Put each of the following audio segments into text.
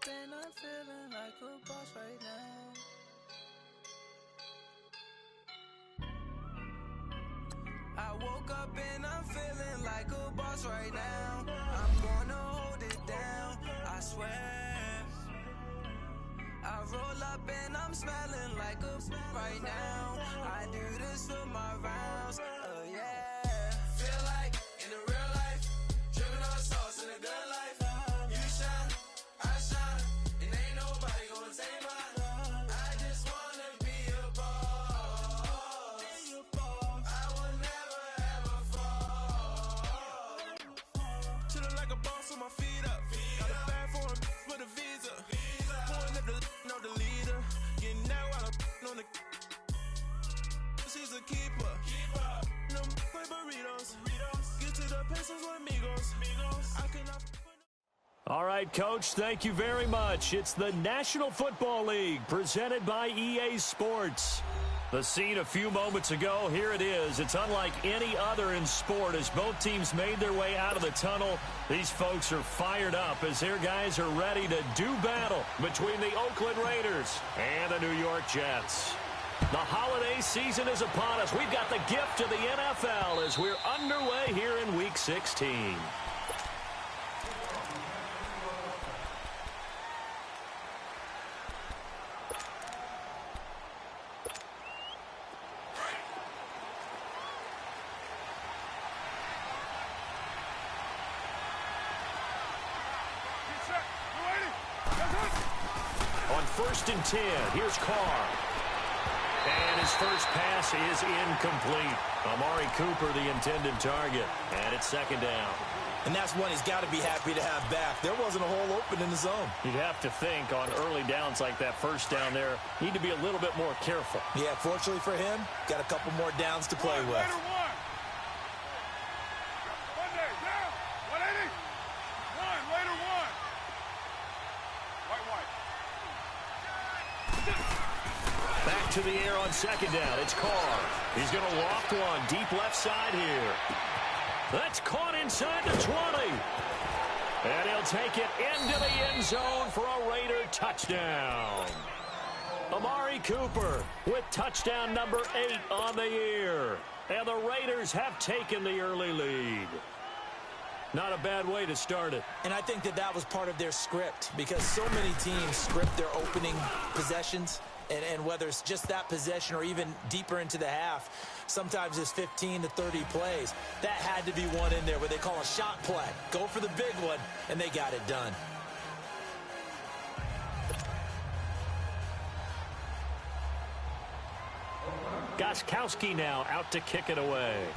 up and I'm feeling like a boss right now. I woke up and I'm feeling like a boss right now. I'm gonna hold it down, I swear. I roll up and I'm smelling like a right now. I do this for my rounds, yeah. Feel like in the real life, dripping on sauce in a good life. You shine, I shine, and ain't nobody gonna take mine. I just wanna be a boss. I will never ever fall. Chillin' like a boss with my feet up. Got a bag for him with a visa. Pulling up the know the leader. Getting out while I'm on the. She's a keeper. No play burritos. Get to the pesos with amigos. I cannot. All right, Coach, thank you very much. It's the National Football League presented by EA Sports. The scene a few moments ago, here it is. It's unlike any other in sport as both teams made their way out of the tunnel. These folks are fired up as their guys are ready to do battle between the Oakland Raiders and the New York Jets. The holiday season is upon us. We've got the gift of the NFL as we're underway here in Week 16. On 1st and 10, here's Carr. And his first pass is incomplete. Amari Cooper, the intended target. And it's 2nd down. And that's one he's got to be happy to have back. There wasn't a hole open in the zone. You'd have to think on early downs like that, 1st down there, need to be a little bit more careful. Yeah, fortunately for him, got a couple more downs to play with. Back to the air on 2nd down. It's Carr. He's going to loft one deep left side here. That's caught inside the 20. And he'll take it into the end zone for a Raider touchdown. Amari Cooper with touchdown number 8 on the year. And the Raiders have taken the early lead. Not a bad way to start it. And I think that was part of their script because so many teams script their opening possessions. And whether it's just that possession or even deeper into the half, sometimes it's 15 to 30 plays. That had to be one in there where they call a shot play. Go for the big one, and they got it done. Gostkowski now out to kick it away.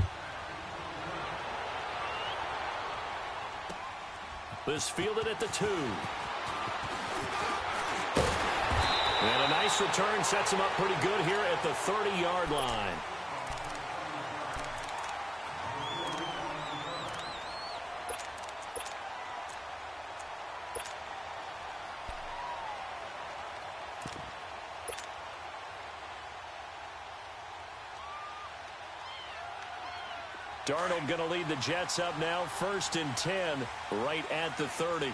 This fielded at the 2. And a nice return sets him up pretty good here at the 30-yard line. Darnold going to lead the Jets up now, 1st and 10, right at the 30.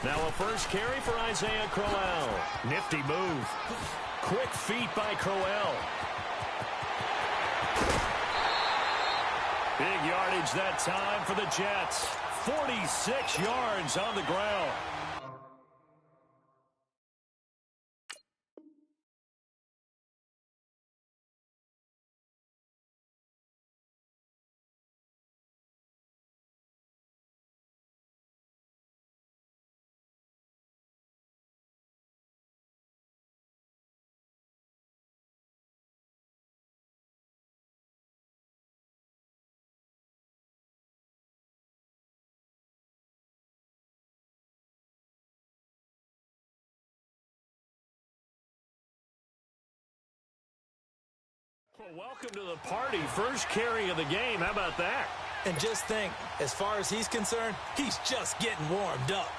Now a first carry for Isaiah Crowell. Nifty move. Quick feet by Crowell. Big yardage that time for the Jets. 46 yards on the ground. Well, welcome to the party. First carry of the game. How about that? And just think, as far as he's concerned, he's just getting warmed up.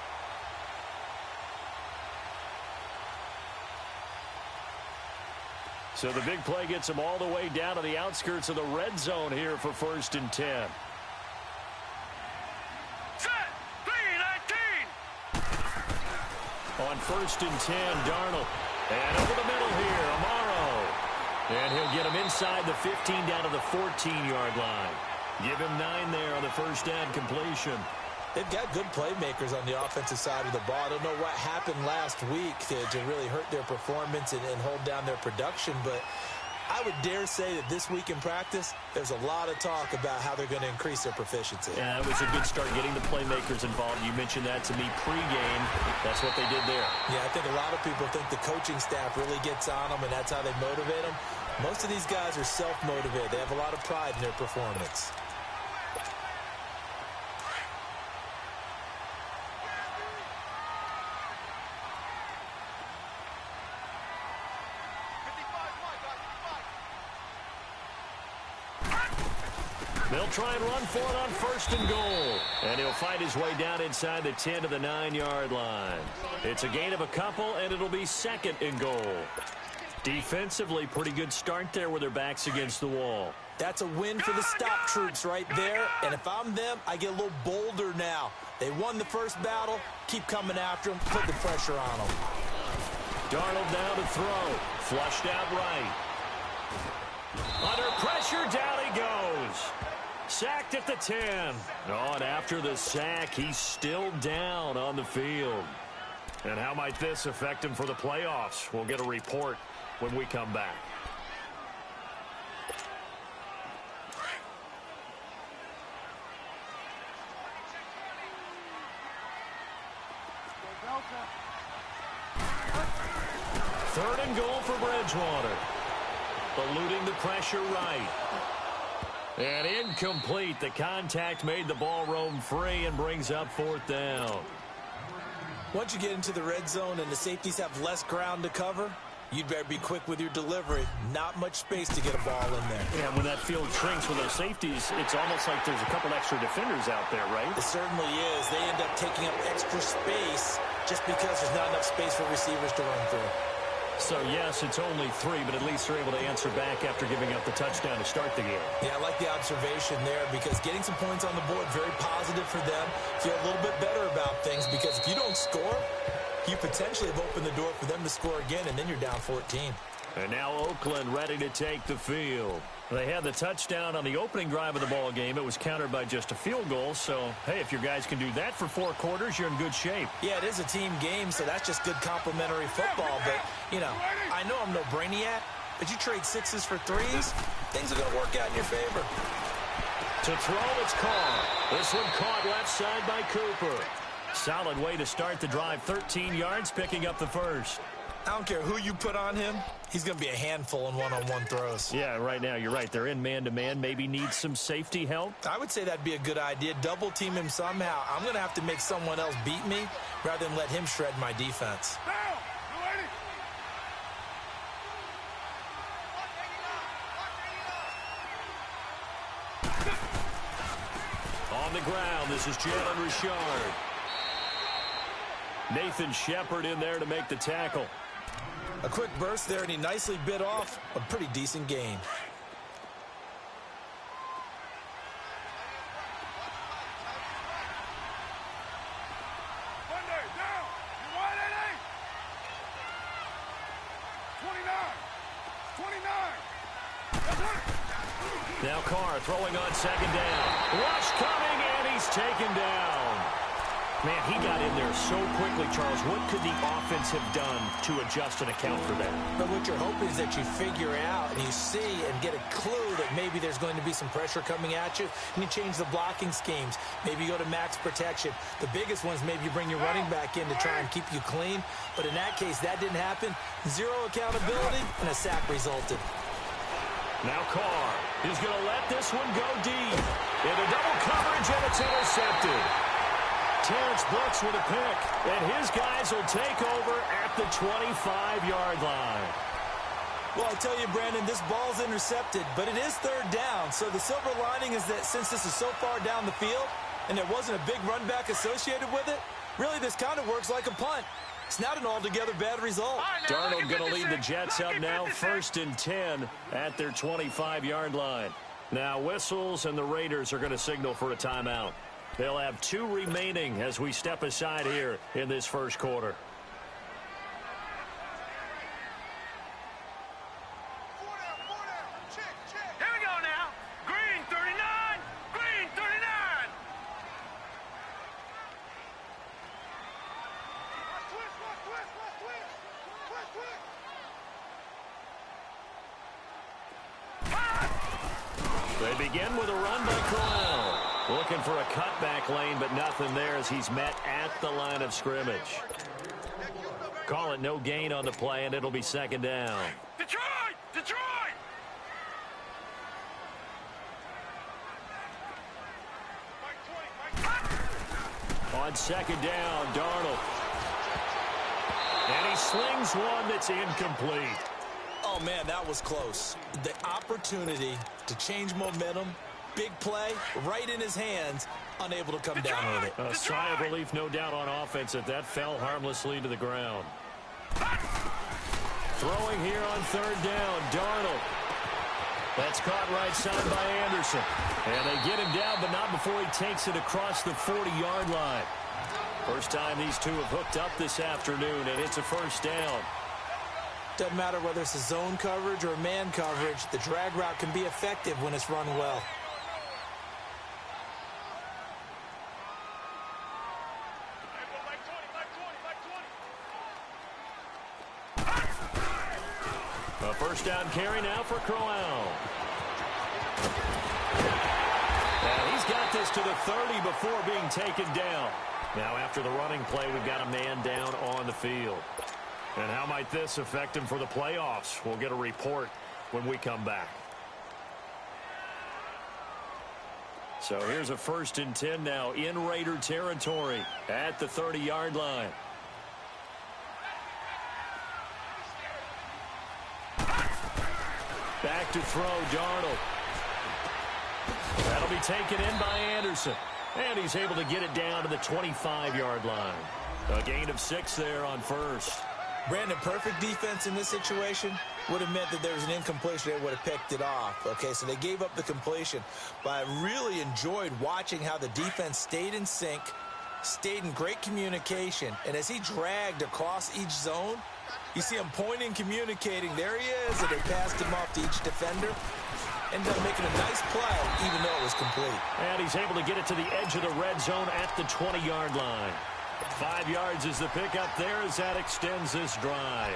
So the big play gets him all the way down to the outskirts of the red zone here for 1st and 10. first and 10, Darnold. And over the middle here, Amaro. And he'll get him inside the 15 down to the 14-yard line. Give him 9 there on the first down completion. They've got good playmakers on the offensive side of the ball. I don't know what happened last week to really hurt their performance and hold down their production, but I would dare say that this week in practice, there's a lot of talk about how they're going to increase their proficiency. Yeah, it was a good start getting the playmakers involved. You mentioned that to me pregame. That's what they did there. Yeah, I think a lot of people think the coaching staff really gets on them, and that's how they motivate them. Most of these guys are self-motivated. They have a lot of pride in their performance. They'll try and run for it on first and goal. And he'll find his way down inside the 10 to the 9-yard line. It's a gain of a couple, and it'll be second and goal. Defensively, pretty good start there with their backs against the wall. That's a win for the stop troops right there. And if I'm them, I get a little bolder now. They won the first battle. Keep coming after them. Put the pressure on them. Darnold now to throw. Flushed out right. Under pressure, down he goes. Sacked at the 10. Oh, and after the sack, he's still down on the field. And how might this affect him for the playoffs? We'll get a report when we come back. Third and goal for Bridgewater. Eluding the pressure right. And incomplete. The contact made the ball roam free and brings up fourth down. Once you get into the red zone and the safeties have less ground to cover, you'd better be quick with your delivery. Not much space to get a ball in there. Yeah, when that field shrinks with those safeties, it's almost like there's a couple extra defenders out there, right? It certainly is. They end up taking up extra space just because there's not enough space for receivers to run through. So, yes, it's only 3, but at least they're able to answer back after giving up the touchdown to start the game. Yeah, I like the observation there because getting some points on the board, very positive for them. Feel a little bit better about things because if you don't score, you potentially have opened the door for them to score again, and then you're down 14. And now Oakland ready to take the field. They had the touchdown on the opening drive of the ball game. It was countered by just a field goal. So, hey, if your guys can do that for 4 quarters, you're in good shape. Yeah, it is a team game, so that's just good complimentary football. But, you know, I know I'm no brainiac, but you trade 6s for 3s, things are going to work out in your favor. To throw, it's Carr. This one caught left side by Cooper. Solid way to start the drive. 13 yards, picking up the first. I don't care who you put on him. He's going to be a handful in one-on-one throws. Yeah, right now, you're right. They're in man-to-man. Maybe needs some safety help. I would say that'd be a good idea. Double team him somehow. I'm going to have to make someone else beat me rather than let him shred my defense. On the ground, this is Jalen Richard. Nathan Shepard in there to make the tackle. A quick burst there, and he nicely bit off a pretty decent gain. Now Carr throwing on second down. Rush coming, and he's taken down. Man, he got in there so quickly, Charles. What could the offense have done to adjust and account for that? But what you're hoping is that you figure out and you see and get a clue that maybe there's going to be some pressure coming at you, and you change the blocking schemes. Maybe you go to max protection. The biggest ones, maybe you bring your running back in to try and keep you clean. But in that case, that didn't happen. 0 accountability, and a sack resulted. Now Carr is going to let this one go deep. Into double coverage, and it's intercepted. Terrence Brooks with a pick, and his guys will take over at the 25-yard line. Well, I tell you, Brandon, this ball's intercepted, but it is third down. So the silver lining is that since this is so far down the field and there wasn't a big run back associated with it, really this kind of works like a punt. It's not an altogether bad result. Darnold going to lead the Jets up now, 1st and 10 at their 25-yard line. Now whistles, and the Raiders are going to signal for a timeout. They'll have 2 remaining as we step aside here in this first quarter. They begin with a run by Crowell. Looking for a cutback lane, but nothing there as he's met at the line of scrimmage. Call it no gain on the play, and it'll be second down. Detroit! Detroit! On second down, Darnold. And he slings one that's incomplete. Oh, man, that was close. The opportunity to change momentum, big play, right in his hands, unable to come down with it. A sigh of relief, no doubt, on offense that fell harmlessly to the ground. Throwing here on third down, Darnold. That's caught right side by Anderson. And they get him down, but not before he takes it across the 40-yard line. First time these two have hooked up this afternoon, and it's a first down. Doesn't matter whether it's a zone coverage or man coverage, the drag route can be effective when it's run well. A first down carry now for Crowell. And he's got this to the 30 before being taken down. Now after the running play, we've got a man down on the field. And how might this affect him for the playoffs? We'll get a report when we come back. So here's a 1st and 10 now in Raider territory at the 30-yard line. Back to throw, Darnold. That'll be taken in by Anderson. And he's able to get it down to the 25-yard line. A gain of 6 there on first. Brandon, perfect defense in this situation would have meant that there was an incompletion. They would have picked it off. Okay, so they gave up the completion. But I really enjoyed watching how the defense stayed in sync, stayed in great communication. And as he dragged across each zone, you see him pointing, communicating. There he is, and they passed him off to each defender. Ended up making a nice play, even though it was complete. And he's able to get it to the edge of the red zone at the 20-yard line. 5 yards is the pickup there as that extends this drive.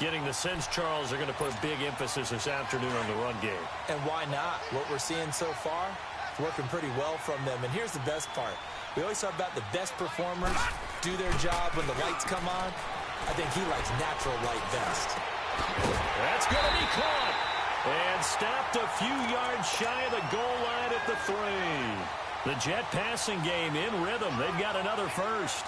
Getting the sense Charles are going to put a big emphasis this afternoon on the run game. And why not? What we're seeing so far, it's working pretty well from them. And here's the best part. We always talk about the best performers do their job when the lights come on. I think he likes natural light best. That's going to be caught. And stopped a few yards shy of the goal line at the 3. The Jet passing game in rhythm. They've got another first.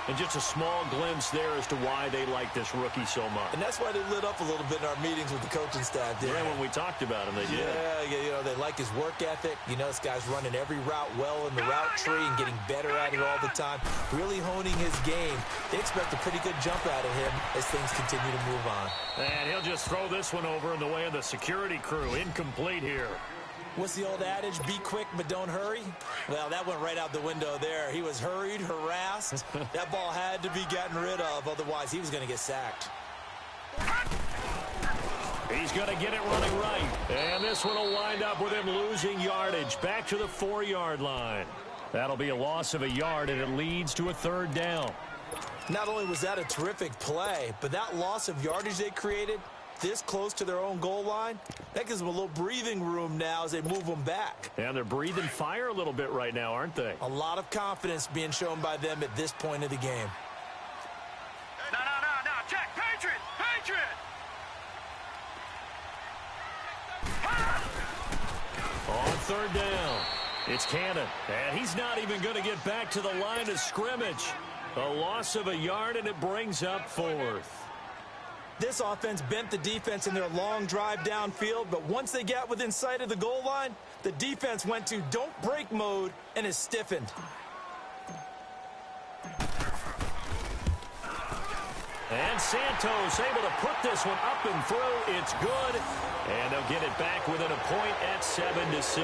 And just a small glimpse there as to why they like this rookie so much. And that's why they lit up a little bit in our meetings with the coaching staff. Yeah, when we talked about him, they did. Yeah, you know, they like his work ethic. You know, this guy's running every route well in the route tree and getting better at it all the time. Really honing his game. They expect a pretty good jump out of him as things continue to move on. And he'll just throw this one over in the way of the security crew. Incomplete here. What's the old adage? Be quick, but don't hurry? Well, that went right out the window there. He was hurried, harassed. That ball had to be gotten rid of. Otherwise, he was going to get sacked. He's going to get it running right. And this one will wind up with him losing yardage. Back to the 4-yard line. That'll be a loss of a yard, and it leads to a 3rd down. Not only was that a terrific play, but that loss of yardage they created this close to their own goal line, that gives them a little breathing room now as they move them back. And they're breathing fire a little bit right now, aren't they? A lot of confidence being shown by them at this point of the game. No, check, Patriot! On 3rd down, it's Cannon. And he's not even going to get back to the line of scrimmage. A loss of a yard, and it brings up 4th. This offense bent the defense in their long drive downfield, but once they got within sight of the goal line, the defense went to don't break mode and is stiffened. And Santos able to put this one up and through. It's good. And they'll get it back within a point at 7-6.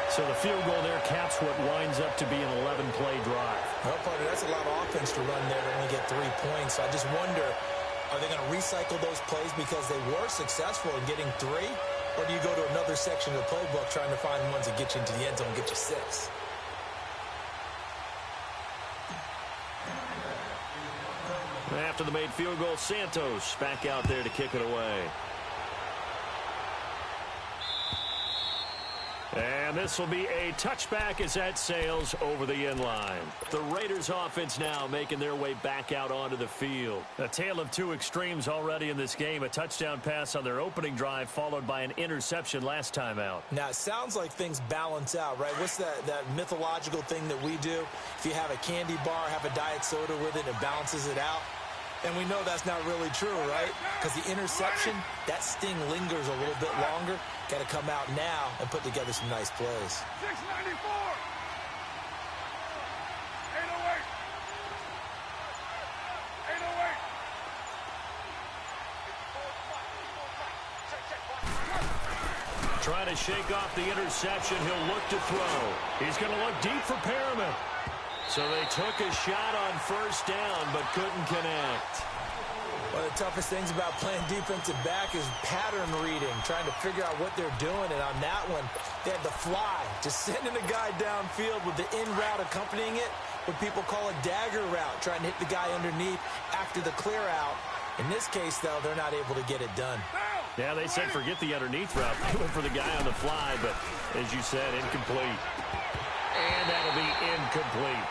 So the field goal there caps what winds up to be an 11-play drive. Well, partner, that's a lot of offense to run there to only get 3 points. I just wonder, are they going to recycle those plays because they were successful in getting 3? Or do you go to another section of the playbook trying to find ones that get you into the end zone and get you 6? After the made field goal, Santos back out there to kick it away. And this will be a touchback as that sails over the inline. The Raiders offense now making their way back out onto the field. A tale of two extremes already in this game. A touchdown pass on their opening drive followed by an interception last time out. Now, it sounds like things balance out, right? What's that mythological thing that we do? If you have a candy bar, have a diet soda with it, it balances it out. And we know that's not really true, right? Because the interception, that sting lingers a little bit longer. Got to come out now and put together some nice plays. 694. 808. 808. Trying to shake off the interception. He'll look to throw. He's going to look deep for Perriman. So they took a shot on first down, but couldn't connect. One of the toughest things about playing defensive back is pattern reading, trying to figure out what they're doing. And on that one, they had the fly, just sending a guy downfield with the in route accompanying it, what people call a dagger route, trying to hit the guy underneath after the clear out. In this case, though, they're not able to get it done. Yeah, they said forget the underneath route. They went for the guy on the fly, but as you said, incomplete. And that'll be incomplete.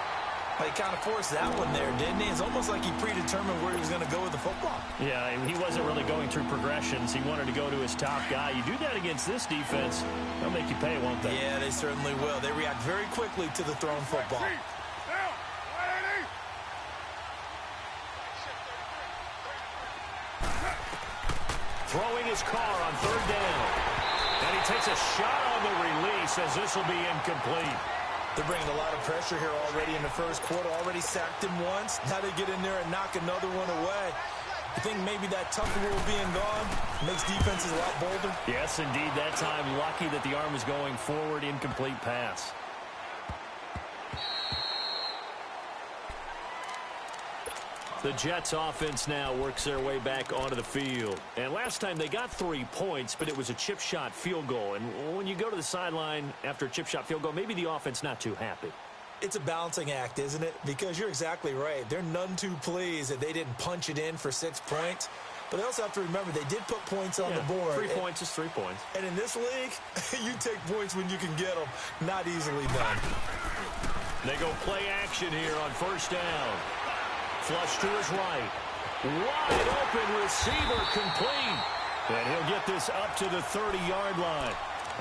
He kind of forced that one there, didn't he? It's almost like he predetermined where he was going to go with the football. Yeah, and he wasn't really going through progressions. He wanted to go to his top guy. You do that against this defense, they'll make you pay, won't they? Yeah, they certainly will. They react very quickly to the thrown football. Throwing his car on third down. And he takes a shot on the release as this will be incomplete. They're bringing a lot of pressure here already in the first quarter. Already sacked him once. Now they get in there and knock another one away. You think maybe that tough rule being gone makes defenses a lot bolder? Yes, indeed. That time, lucky that the arm was going forward. Incomplete pass. The Jets offense now works their way back onto the field. And last time they got 3 points, but it was a chip shot field goal. And when you go to the sideline after a chip shot field goal, maybe the offense not too happy. It's a balancing act, isn't it? Because you're exactly right. They're none too pleased that they didn't punch it in for 6 points. But they also have to remember they did put points on the board. 3 points is 3 points. And in this league, you take points when you can get them. Not easily done. They go play action here on first down. Flush to his right. Wide open receiver complete. And he'll get this up to the 30-yard line.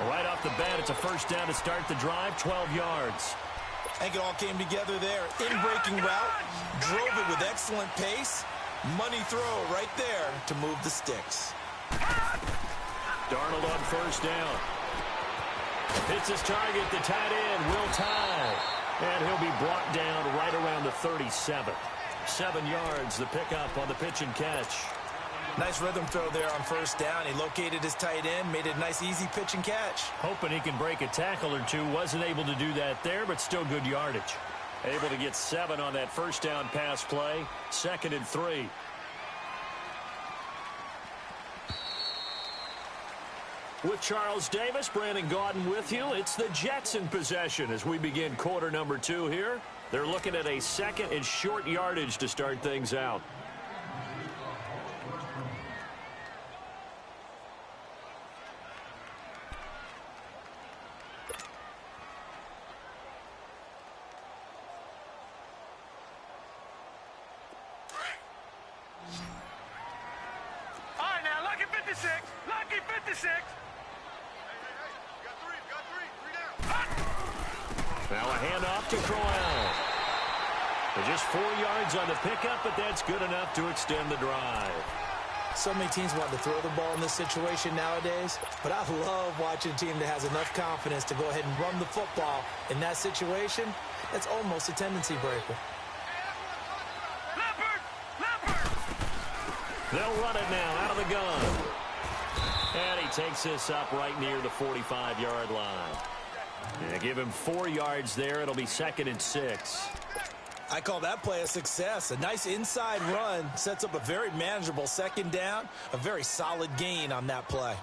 Right off the bat, it's a first down to start the drive, 12 yards. I think it all came together there. In-breaking route, drove it with excellent pace. Money throw right there to move the sticks. Darnold on first down. Hits his target, the tight end, Will Tye. And he'll be brought down right around the 37. 7 yards, the pickup on the pitch and catch. Nice rhythm throw there on first down. He located his tight end, made it a nice easy pitch and catch. Hoping he can break a tackle or two. Wasn't able to do that there, but still good yardage. Able to get 7 on that first down pass play. 2nd and 3. With Charles Davis, Brandon Gaudin with you. It's the Jets in possession as we begin quarter number 2 here. They're looking at a 2nd and short yardage to start things out. All right, now, lucky 56. Lucky 56. Now a handoff to Crowell. Just 4 yards on the pickup, but that's good enough to extend the drive. So many teams want to throw the ball in this situation nowadays, but I love watching a team that has enough confidence to go ahead and run the football. In that situation, that's almost a tendency breaker. They'll run it now out of the gun. And he takes this up right near the 45-yard line. Yeah, give him 4 yards there. It'll be 2nd and 6. I call that play a success. A nice inside run sets up a very manageable 2nd down. A very solid gain on that play.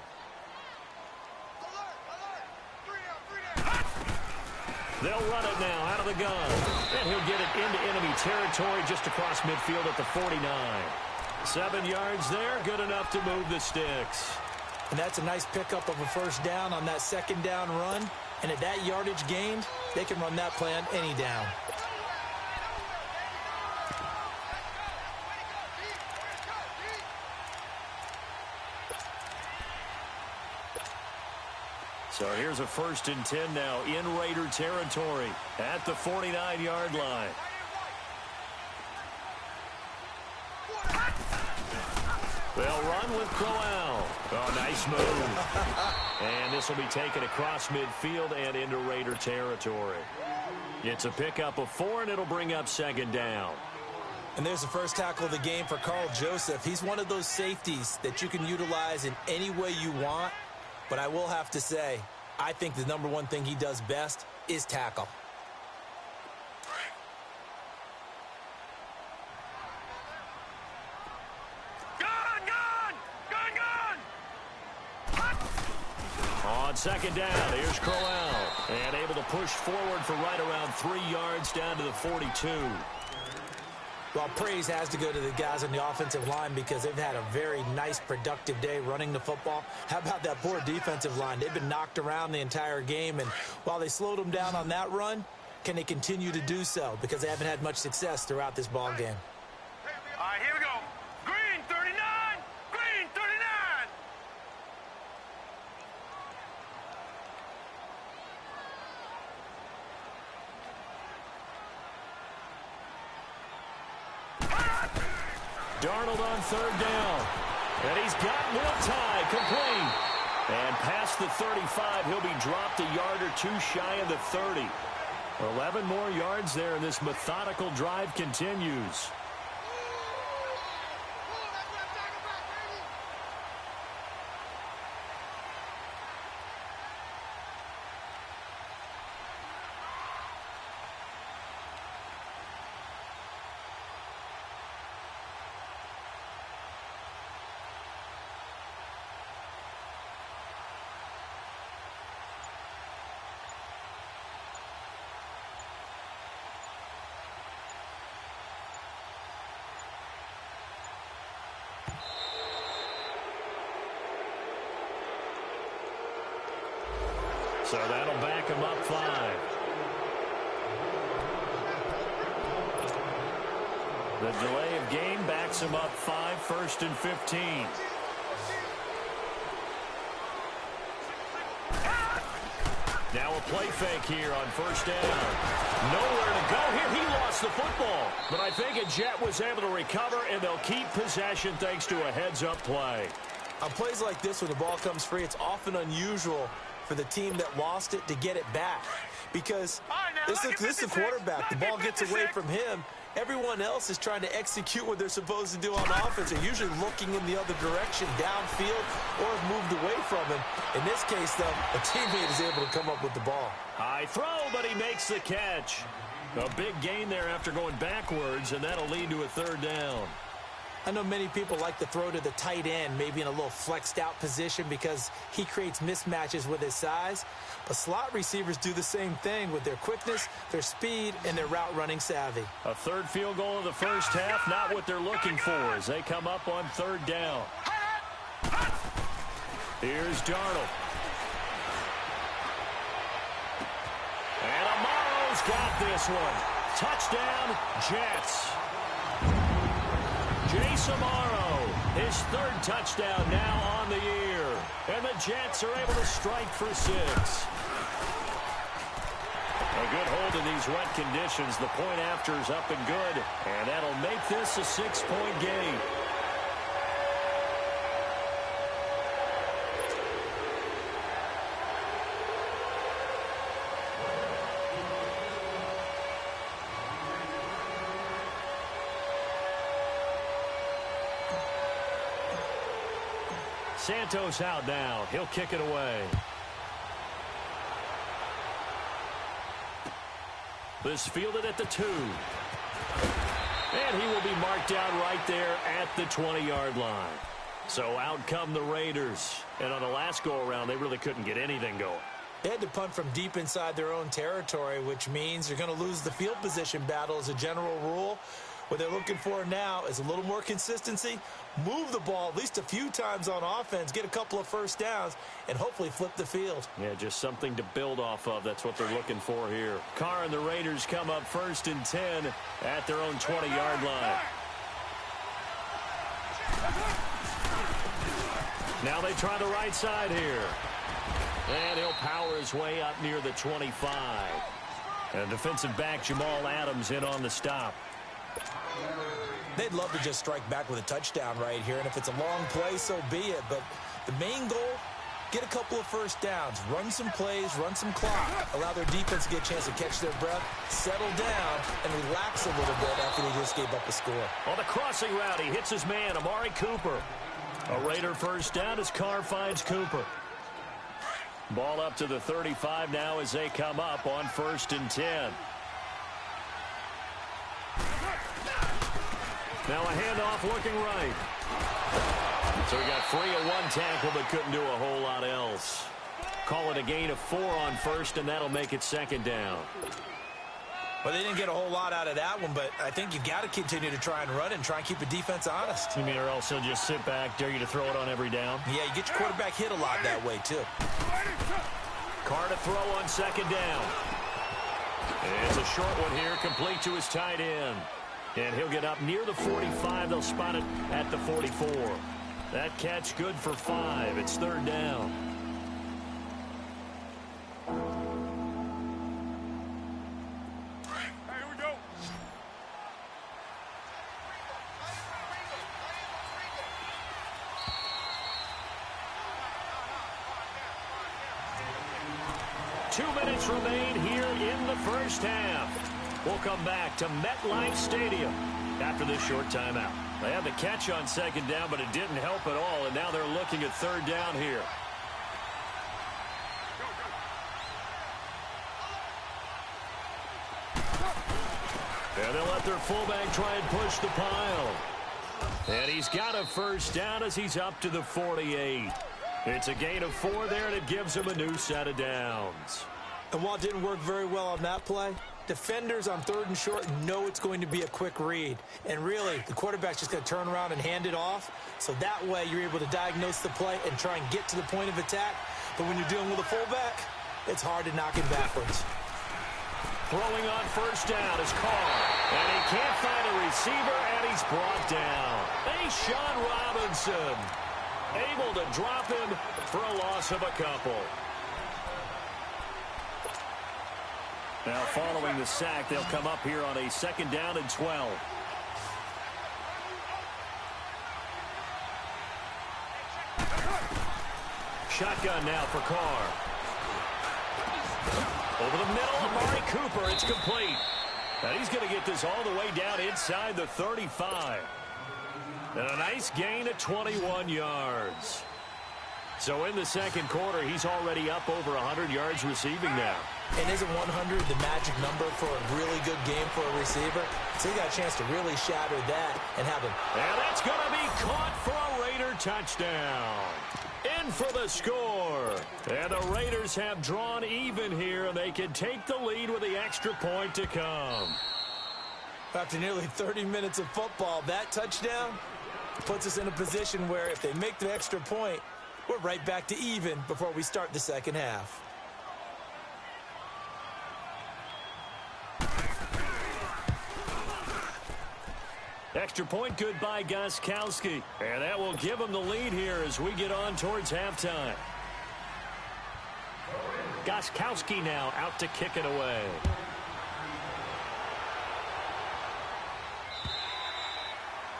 They'll run it now out of the gun. And he'll get it into enemy territory just across midfield at the 49. 7 yards there, good enough to move the sticks. And that's a nice pickup of a first down on that 2nd down run. And at that yardage gained, they can run that play on any down. So here's a 1st and 10 now in Raider territory at the 49-yard line. They'll run with Crowell. Oh, nice move. And this will be taken across midfield and into Raider territory. It's a pickup of 4, and it'll bring up 2nd down. And there's the first tackle of the game for Carl Joseph. He's one of those safeties that you can utilize in any way you want. But I will have to say, I think the number one thing he does best is tackle. On 2nd down, here's Crowell. And able to push forward for right around 3 yards down to the 42. Well, praise has to go to the guys on the offensive line because they've had a very nice, productive day running the football. How about that poor defensive line? They've been knocked around the entire game, and while they slowed them down on that run, can they continue to do so? Because they haven't had much success throughout this ball game. All right, here we go. Green 39! Green 39! Darnold on 3rd down. And he's got more time. Complete. And past the 35, he'll be dropped a yard or 2 shy of the 30. 11 more yards there, and this methodical drive continues. So that'll back him up 5. The delay of game backs him up 5, 1st and 15. Now a play fake here on 1st down. Nowhere to go here. He lost the football. But I think a Jet was able to recover, and they'll keep possession thanks to a heads-up play. On plays like this, when the ball comes free, it's often unusual for the team that lost it to get it back. Because this is the quarterback. The ball gets away from him. Everyone else is trying to execute what they're supposed to do on offense. They're usually looking in the other direction, downfield, or have moved away from him. In this case, though, a teammate is able to come up with the ball. High throw, but he makes the catch. A big gain there after going backwards, and that'll lead to a 3rd down. I know many people like to throw to the tight end, maybe in a little flexed out position because he creates mismatches with his size. But slot receivers do the same thing with their quickness, their speed, and their route running savvy. A 3rd field goal of the first half, not what they're looking for as they come up on 3rd down. Here's Darnold. And Amaro's got this one. Touchdown, Jets. Jace Amaro, his 3rd touchdown now on the year. And the Jets are able to strike for 6. A good hold in these wet conditions. The point after is up and good. And that'll make this a 6-point game. Santos out now. He'll kick it away. This fielded at the 2. And he will be marked down right there at the 20-yard line. So out come the Raiders. And on the last go-around, they really couldn't get anything going. They had to punt from deep inside their own territory, which means you're going to lose the field position battle as a general rule. What they're looking for now is a little more consistency, move the ball at least a few times on offense, get a couple of first downs, and hopefully flip the field. Yeah, just something to build off of. That's what they're looking for here. Carr and the Raiders come up 1st and 10 at their own 20-yard line. Now they try the right side here. And he'll power his way up near the 25. And defensive back Jamal Adams in on the stop. They'd love to just strike back with a touchdown right here, and if it's a long play, so be it. But the main goal, get a couple of first downs, run some plays, run some clock, allow their defense to get a chance to catch their breath, settle down, and relax a little bit after they just gave up a score. On the crossing route, he hits his man, Amari Cooper. A Raider first down as Carr finds Cooper. Ball up to the 35 now as they come up on 1st and 10. Now a handoff looking right. So he got free of one tackle but couldn't do a whole lot else. Call it a gain of 4 on 1st, and that'll make it 2nd down. Well, they didn't get a whole lot out of that one, but I think you've got to continue to try and run and try and keep the defense honest. You mean, or else he'll just sit back, dare you to throw it on every down? Yeah, you get your quarterback hit a lot that way, too. Carr to throw on 2nd down. It's a short one here, complete to his tight end. And he'll get up near the 45. They'll spot it at the 44. That catch good for 5. It's 3rd down. Here we go. Two minutes remain here in the first half. We'll come back to MetLife Stadium after this short timeout. They had the catch on 2nd down, but it didn't help at all, and now they're looking at 3rd down here. And they'll let their fullback try and push the pile. And he's got a first down as he's up to the 48. It's a gain of 4 there, and it gives him a new set of downs. And while it didn't work very well on that play, defenders on 3rd and short know it's going to be a quick read. And really, the quarterback's just going to turn around and hand it off. So that way, you're able to diagnose the play and try and get to the point of attack. But when you're dealing with a fullback, it's hard to knock him backwards. Throwing on 1st down is Carr. And he can't find a receiver, and he's brought down. Sean Robinson able to drop him for a loss of a couple. Now following the sack, they'll come up here on a 2nd down and 12. Shotgun now for Carr. Over the middle, Amari Cooper, it's complete. And he's going to get this all the way down inside the 35. And a nice gain of 21 yards. So in the 2nd quarter, he's already up over 100 yards receiving now. And isn't 100 the magic number for a really good game for a receiver? So he got a chance to really shatter that and have him. And that's going to be caught for a Raider touchdown. In for the score. And the Raiders have drawn even here, and they can take the lead with the extra point to come. After nearly 30 minutes of football, that touchdown puts us in a position where if they make the extra point, we're right back to even before we start the 2nd half. Extra point good by Gostkowski. And that will give him the lead here as we get on towards halftime. Gostkowski now out to kick it away.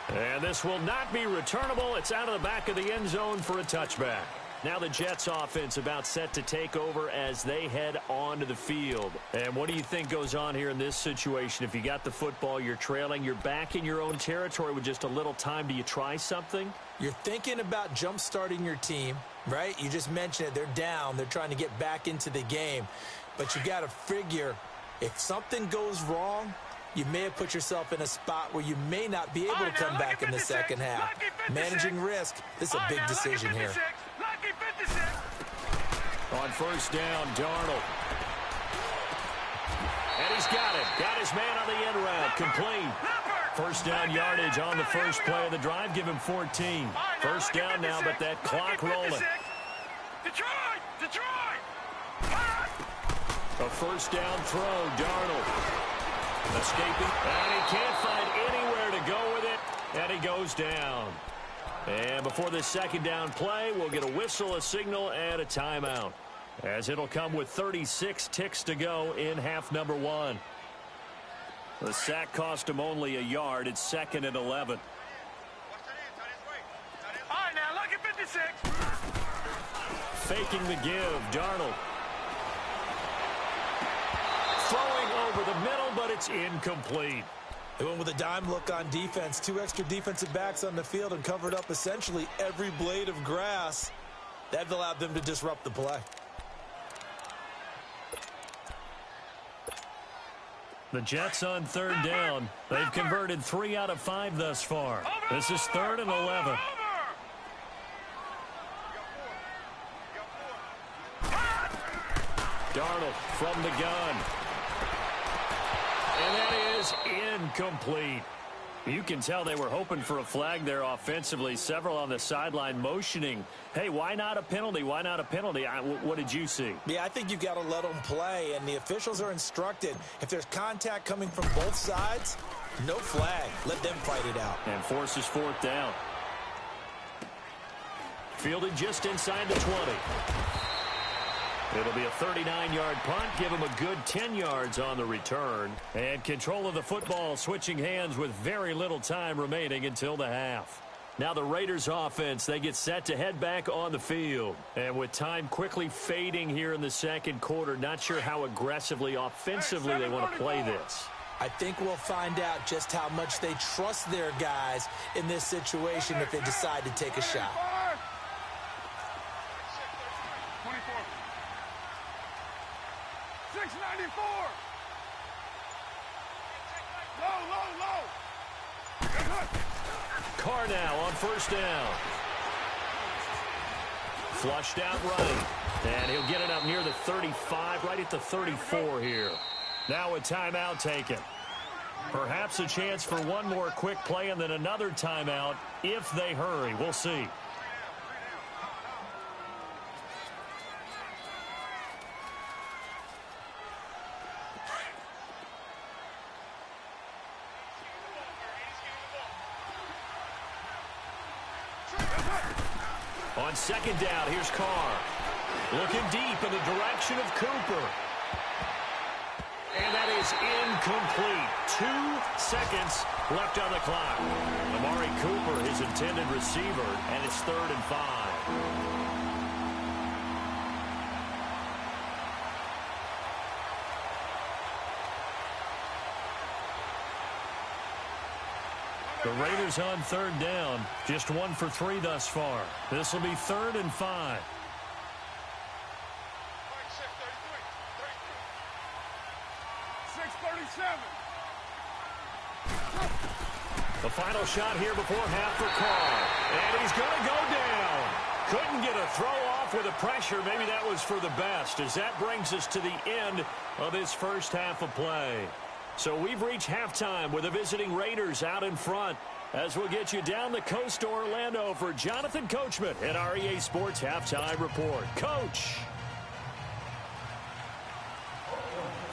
And this will not be returnable. It's out of the back of the end zone for a touchback. Now the Jets offense about set to take over as they head onto the field. And what do you think goes on here in this situation? If you got the football, you're trailing, you're back in your own territory with just a little time. Do you try something? You're thinking about jump-starting your team, right? You just mentioned it. They're down. They're trying to get back into the game. But you got to figure if something goes wrong, you may have put yourself in a spot where you may not be able to come back in the 2nd half. Managing risk, this is a big decision here. On 1st down, Darnold. And he's got it. Got his man on the end route. Complete. First down yardage on the first play of the drive. Give him 14. First down now, but that clock rolling. Detroit! Detroit! A first down throw. Darnold escaping. And he can't find anywhere to go with it. And he goes down. And before this second down play, we'll get a whistle, a signal, and a timeout, as it'll come with 36 ticks to go in half number one. The sack cost him only a yard. It's 2nd and 11. All right, now, look at 56. Faking the give. Darnold throwing over the middle, but it's incomplete. They went with a dime look on defense. 2 extra defensive backs on the field and covered up essentially every blade of grass. That allowed them to disrupt the play. The Jets on third down. They've converted 3 out of 5 thus far. This is 3rd and 11. Darnold from the gun. And that is incomplete. You can tell they were hoping for a flag there offensively. Several on the sideline motioning, hey, why not a penalty? Why not a penalty? What did you see? Yeah, I think you've got to let them play, and the officials are instructed. If there's contact coming from both sides, no flag. Let them fight it out. And forces 4th down. Fielded just inside the 20. It'll be a 39-yard punt. Give him a good 10 yards on the return. And control of the football switching hands with very little time remaining until the half. Now the Raiders offense, they get set to head back on the field. And with time quickly fading here in the second quarter, not sure how aggressively, offensively they want to play this. I think we'll find out just how much they trust their guys in this situation if they decide to take a shot. 694. Low. Carr now on first down. Flushed out right. And he'll get it up near the 35, right at the 34 here. Now a timeout taken. Perhaps a chance for one more quick play and then another timeout if they hurry. We'll see. On second down, here's Carr. Looking deep in the direction of Cooper. And that is incomplete. 2 seconds left on the clock. Amari Cooper, his intended receiver, and it's 3rd and 5. The Raiders on third down. Just 1 for 3 thus far. This will be 3rd and 5. The final shot here before half for Carr. And he's going to go down. Couldn't get a throw off with the pressure. Maybe that was for the best, as that brings us to the end of this first half of play. So we've reached halftime with the visiting Raiders out in front, as we'll get you down the coast to Orlando for Jonathan Coachman at our EA Sports Halftime Report. Coach.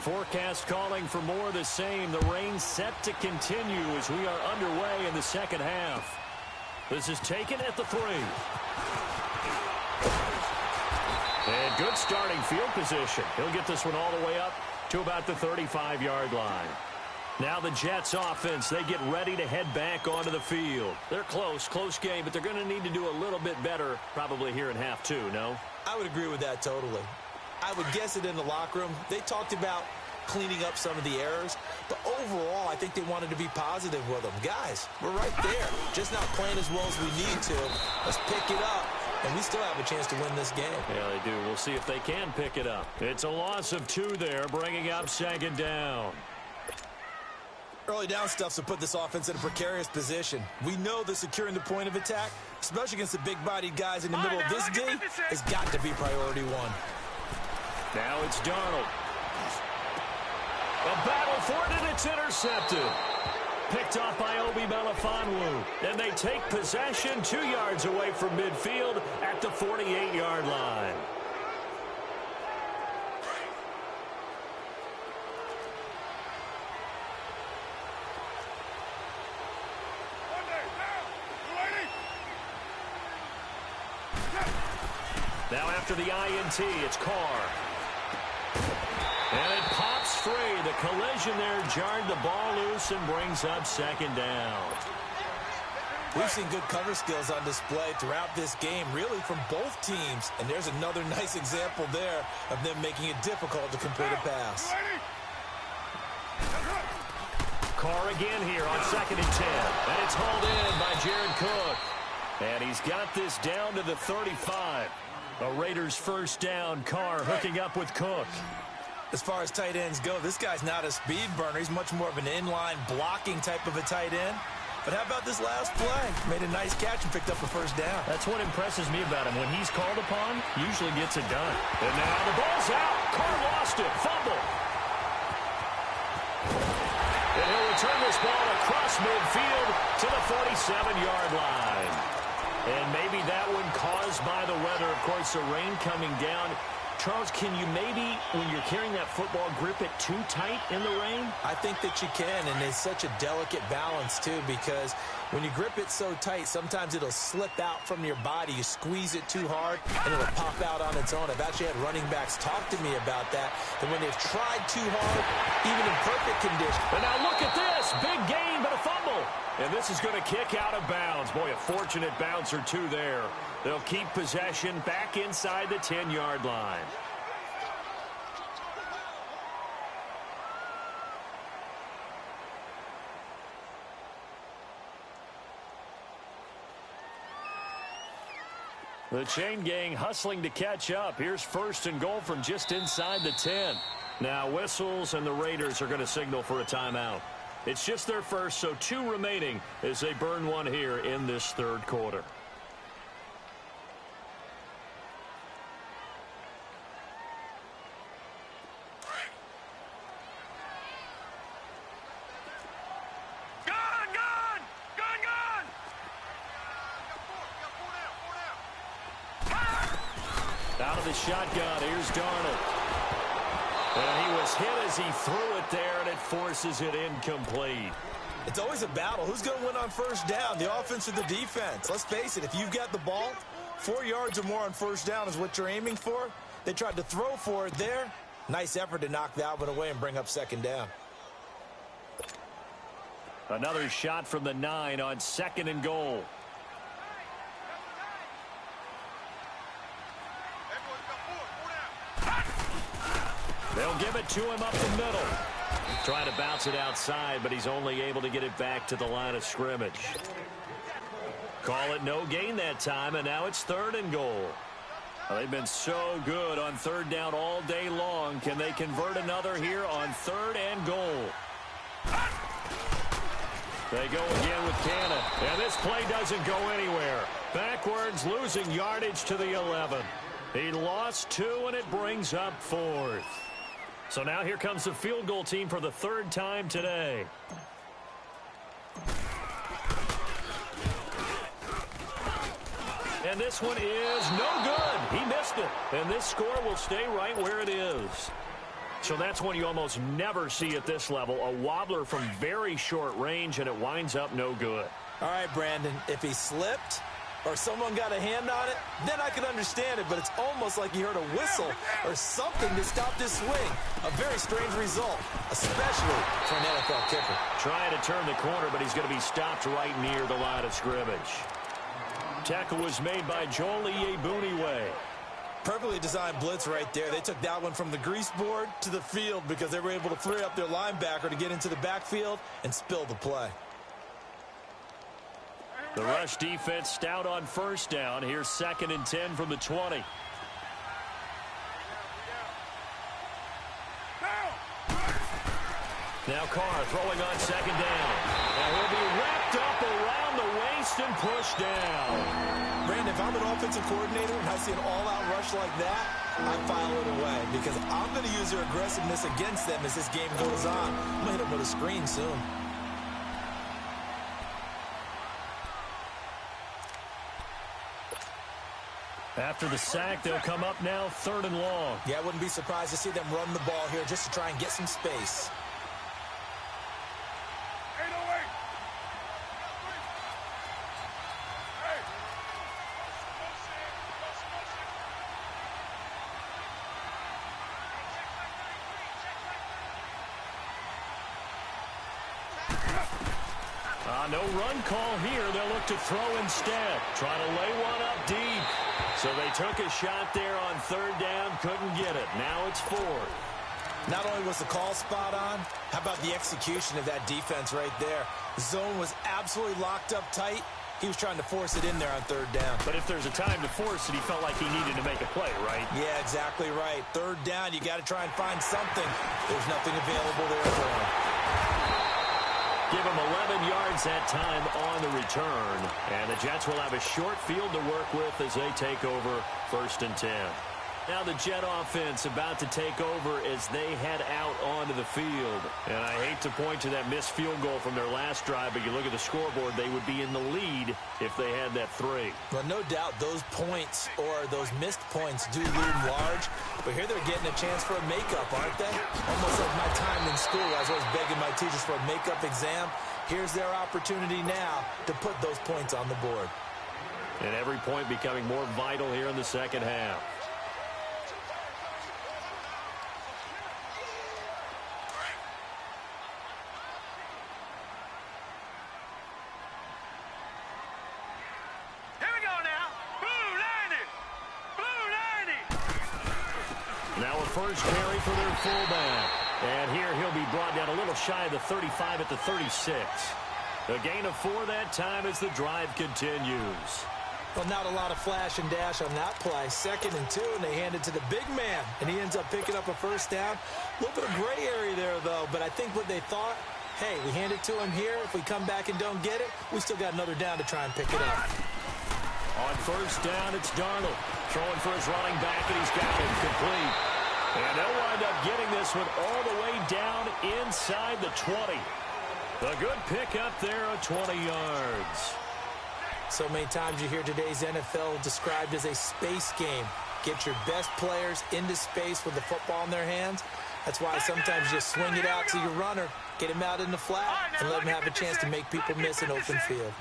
Forecast calling for more of the same. The rain set to continue as we are underway in the second half. This is taken at the 3. And good starting field position. He'll get this one all the way up to about the 35-yard line. Now the Jets offense, they get ready to head back onto the field. They're close game, but they're going to need to do a little bit better probably here in half 2, no? I would agree with that totally. I would guess it in the locker room. They talked about cleaning up some of the errors, but overall, I think they wanted to be positive with them. Guys, we're right there. Just not playing as well as we need to. Let's pick it up, and we still have a chance to win this game. Yeah, they do. We'll see if they can pick it up. It's a loss of 2 there, bringing up second down. Early down stuff to put this offense in a precarious position. We know that securing the point of attack, especially against the big-bodied guys in the middle of this D, has got to be priority 1. Now it's Darnold. A battle for it, and it's intercepted. picked off by Obi Melifonwu. And they take possession 2 yards away from midfield at the 48-yard line. Now after the INT, it's Carr. And it pops free. The collision there jarred the ball loose and brings up second down. We've seen good cover skills on display throughout this game, really from both teams. And there's another nice example there of them making it difficult to complete a pass. Carr again here on 2nd and 10. And it's hauled in by Jared Cook. And he's got this down to the 35. A Raiders first down. Carr hooking up with Cook. As far as tight ends go, this guy's not a speed burner. He's much more of an inline blocking type of a tight end. But how about this last play? Made a nice catch and picked up a first down. That's what impresses me about him. When he's called upon, usually gets it done. And now the ball's out. Carr lost it. Fumble. And he'll return this ball across midfield to the 47-yard line. And maybe that one caused by the weather. Of course, the rain coming down. Charles, can you maybe, when you're carrying that football, grip it too tight in the rain? I think that you can, and it's such a delicate balance, too, because when you grip it so tight, sometimes it'll slip out from your body. You squeeze it too hard, and it'll pop out on its own. I've actually had running backs talk to me about that when they've tried too hard, even in perfect condition. And now look at this. Big gain, but a fumble. And this is going to kick out of bounds. Boy, a fortunate bounce or two there. They'll keep possession back inside the 10-yard line. The chain gang hustling to catch up. Here's 1st and goal from just inside the 10. Now whistles, and the Raiders are going to signal for a timeout. It's just their first, so 2 remaining as they burn one here in this 3rd quarter. Out of the shotgun, here's Darnold. And he was hit as he threw it there, and it forces it incomplete. It's always a battle. Who's going to win on first down, the offense or the defense? Let's face it, if you've got the ball, 4 yards or more on first down is what you're aiming for. They tried to throw for it there. Nice effort to knock that one away and bring up second down. Another shot from the 9 on 2nd and goal. They'll give it to him up the middle. Trying to bounce it outside, but he's only able to get it back to the line of scrimmage. Call it no gain that time, and now it's 3rd and goal. Well, they've been so good on 3rd down all day long. Can they convert another here on 3rd and goal? They go again with Cannon. And this play doesn't go anywhere. Backwards, losing yardage to the 11. He lost 2, and it brings up 4th. So now here comes the field goal team for the 3rd time today. And this one is no good. He missed it. And this score will stay right where it is. So that's one you almost never see at this level. A wobbler from very short range, and it winds up no good. All right, Brandon, if he slipped or someone got a hand on it, then I could understand it, but it's almost like you heard a whistle or something to stop this swing. A very strange result, especially for an NFL kicker. Trying to turn the corner, but he's going to be stopped right near the line of scrimmage. Tackle was made by Joel Iyiegbuniwe. Perfectly designed blitz right there. They took that one from the grease board to the field because they were able to free up their linebacker to get into the backfield and spill the play. The rush defense stout on first down. Here's 2nd and 10 from the 20. Now Carr throwing on 2nd down. And he'll be wrapped up around the waist and pushed down. Brandon, if I'm an offensive coordinator and I see an all-out rush like that, I file it away because I'm going to use their aggressiveness against them as this game goes on. I'm going to hit them with a screen soon. After the sack, they'll come up now 3rd and long. Yeah, I wouldn't be surprised to see them run the ball here just to try and get some space. No run call here. They'll look to throw instead. Trying to lay one up deep. So they took a shot there on 3rd down. Couldn't get it. Now it's 4th. Not only was the call spot on, how about the execution of that defense right there? The zone was absolutely locked up tight. He was trying to force it in there on 3rd down. But if there's a time to force it, he felt like he needed to make a play, right? Yeah, exactly right. 3rd down, you got to try and find something. There's nothing available there for him. Give him 11 yards that time on the return. And the Jets will have a short field to work with as they take over 1st and 10. Now the Jet offense about to take over as they head out onto the field. And I hate to point to that missed field goal from their last drive, but you look at the scoreboard, they would be in the lead if they had that 3. Well, no doubt those points or those missed points do loom large. But here they're getting a chance for a makeup, aren't they? Almost like my time in school. I was always begging my teachers for a makeup exam. Here's their opportunity now to put those points on the board. And every point becoming more vital here in the second half. Now a first carry for their fullback. And here he'll be brought down a little shy of the 35 at the 36. A gain of 4 that time as the drive continues. Well, not a lot of flash and dash on that play. 2nd and 2, and they hand it to the big man. And he ends up picking up a first down. A little bit of gray area there, though. But I think what they thought, hey, we hand it to him here. If we come back and don't get it, we still got another down to try and pick it up. On first down, it's Darnold. Throwing for his running back, and he's got it complete. And they'll wind up getting this one all the way down inside the 20. A good pickup there of 20 yards. So many times you hear today's NFL described as a space game. Get your best players into space with the football in their hands. That's why sometimes you swing it out to your runner, get him out in the flat, and let him have a chance to make people miss an open field.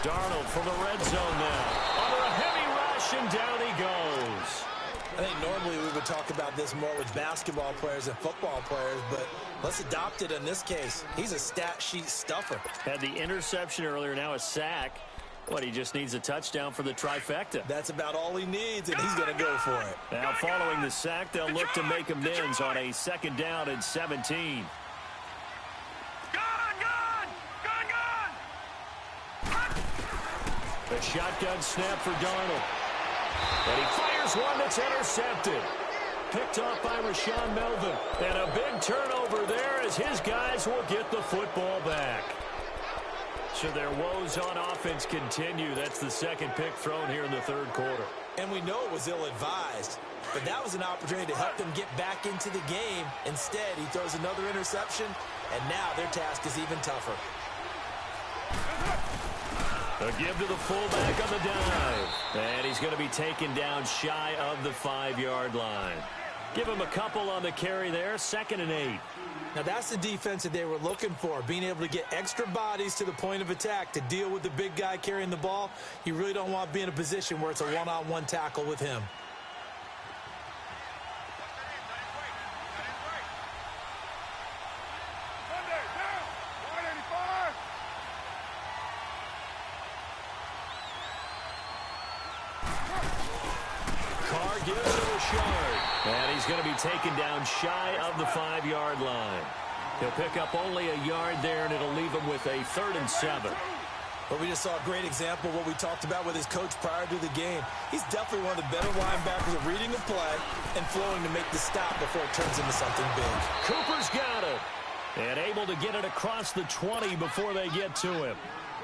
Darnold from the red zone now. Under a heavy rush, and down he goes. I think normally we would talk about this more with basketball players and football players, but let's adopt it in this case. He's a stat sheet stuffer. Had the interception earlier, now a sack. What, he just needs a touchdown for the trifecta. That's about all he needs, and he's going to go for it. Now following the sack, they'll look to make amends on a 2nd down and 17. A shotgun snap for Darnold. And he fires one that's intercepted. Picked off by Rashaan Melvin. And a big turnover there as his guys will get the football back. So their woes on offense continue. That's the 2nd pick thrown here in the 3rd quarter. And we know it was ill-advised. But that was an opportunity to help them get back into the game. Instead, he throws another interception. And now their task is even tougher. A give to the fullback on the dive. And he's going to be taken down shy of the 5-yard line. Give him a couple on the carry there. 2nd and 8. Now that's the defense that they were looking for, being able to get extra bodies to the point of attack to deal with the big guy carrying the ball. You really don't want to be in a position where it's a one-on-one tackle with him. And he's going to be taken down shy of the 5-yard line. He'll pick up only a yard there, and it'll leave him with a 3rd and 7. But we just saw a great example of what we talked about with his coach prior to the game. He's definitely one of the better linebackers at reading a play and flowing to make the stop before it turns into something big. Cooper's got it. And able to get it across the 20 before they get to him.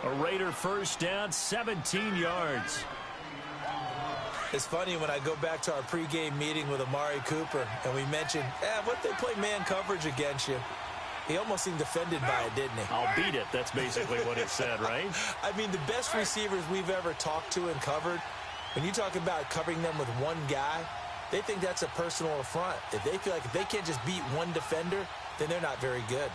A Raider first down, 17 yards. It's funny when I go back to our pregame meeting with Amari Cooper and we mentioned, what if they play man coverage against you? He almost seemed offended by it, didn't he? I'll beat it. That's basically what it said, right? I mean, the best receivers we've ever talked to and covered, when you talk about covering them with one guy, they think that's a personal affront. If they feel like if they can't just beat one defender, then they're not very good.